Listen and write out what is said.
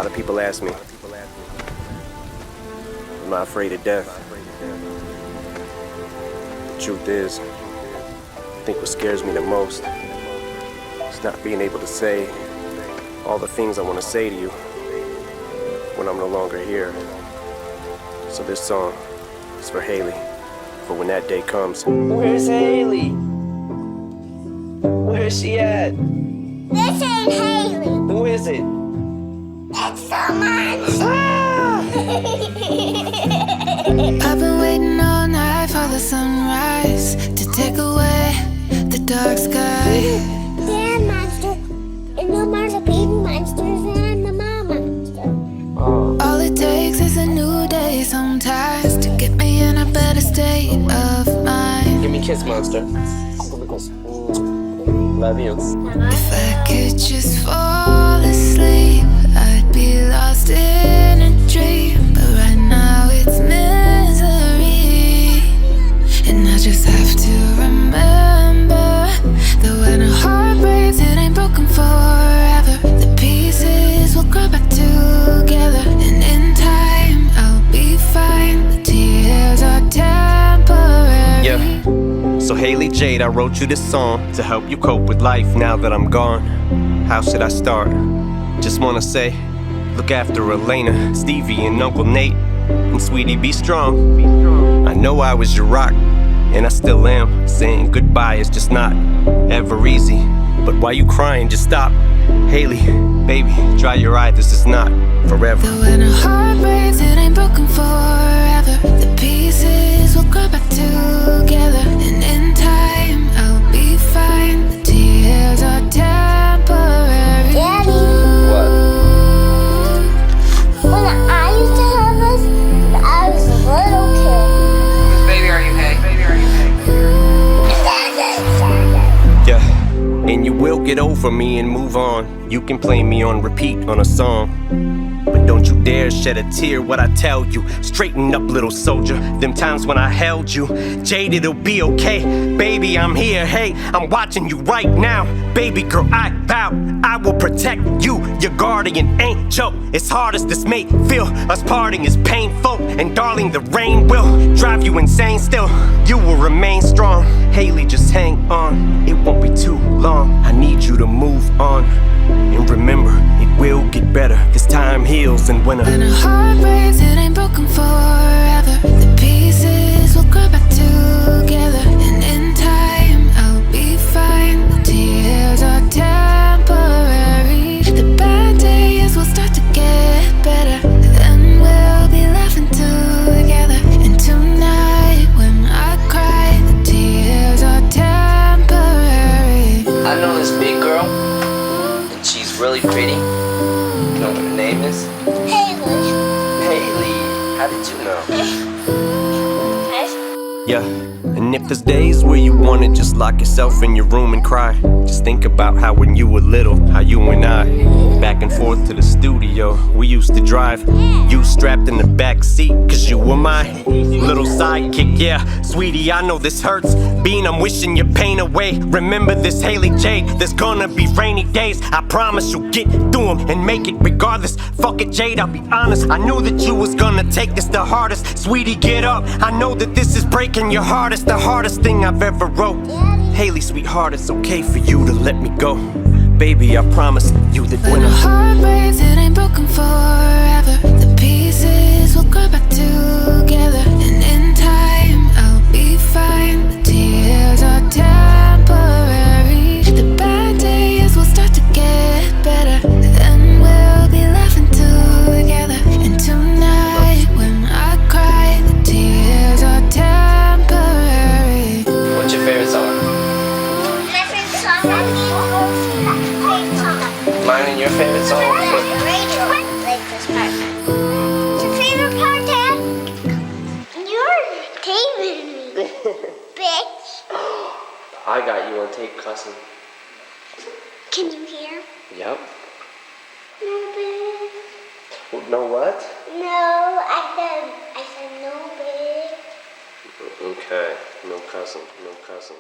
lot of people ask me, am I afraid of death? The truth is, I think what scares me the most is not being able to say all the things I want to say to you when I'm no longer here. So this song is for Haley, for when that day comes. Where's Haley? Where's she at? This ain't Haley. Who is it? It's someone. Ah! I've been waiting all night for the sunrise to take away the dark sky. They're a monster. And no more the baby monsters, and I'm the mom monster. All it takes is a new day sometimes to get me in a better state of mind. Give me a kiss, monster. Love you. If I could just fall asleep, I'd be lost in a dream. But right now it's misery, and I just have to remember that when a heart breaks, it ain't broken forever. The pieces will grow back together, and in time I'll be fine. The tears are temporary. Yeah. So Haley Jade, I wrote you this song to help you cope with life now that I'm gone. How should I start? Just wanna say, look after Elena, Stevie, and Uncle Nate. And sweetie, be strong. I know I was your rock, and I still am. Saying goodbye is just not ever easy. But why you crying? Just stop. Haley, baby, dry your eye, this is not forever. That when a heart breaks, it ain't broken forever. The pieces will grow back together, and in time I'll be fine. The tears are temporary. Daddy. What? When I used to have this, I was a little kid. Baby, are you okay? Baby, are you okay? Yeah, and you will get over me and move on. You can play me on repeat on a song, but don't you dare shed a tear what I tell you. Straighten up, little soldier. Them times when I held you, Jade, it'll be okay. Baby, I'm here, hey, I'm watching you right now. Baby girl, I vow I will protect you, your guardian angel. As hard as this may feel, us parting is painful. And darling, the rain will drive you insane still. You will remain strong. Haley, just hang on, it won't be too long. I need you to move on. And remember, it will get better, cause time heals in winter. When a heart breaks, it ain't broken forever. The pieces will grow back together, and in time I'll be fine. The tears are temporary. The bad days will start to get better, then we'll be laughing together. And tonight when I cry, the tears are temporary. I know this big girl, and she's really pretty. You know what her name is? Haley. Haley. How did you know? Yeah, and if there's days where you wanna just lock yourself in your room and cry, just think about how when you were little, how you and I, back and forth to the studio, we used to drive. You strapped in the back seat, cause you were my little sidekick. Yeah, sweetie, I know this hurts. Bean, I'm wishing your pain away. Remember this, Haley Jade, there's gonna be rainy days. I promise you'll get through them and make it regardless. Fuck it, Jade, I'll be honest, I knew that you was gonna take this the hardest. Sweetie, get up, I know that this is breaking your heart. It's the hardest thing I've ever wrote. Haley, sweetheart, it's okay for you to let me go. Baby, I promise you that When a heart breaks, it ain't broken forever. The pieces will grow back together, and in time I'll be fine. The tears are temporary. The bad days will start to get better, then we'll be laughing together. And tonight when I cry, the tears are temporary. What's your favorite song? My favorite song, Mine and your favorite song? What? Rachel, like this part. Your favorite part, Dad? You're taping me, bitch. I got you on tape cussing. Can you hear? Yep. No, bitch. No what? No, I said no, bitch. okay, no cussing, no cussing.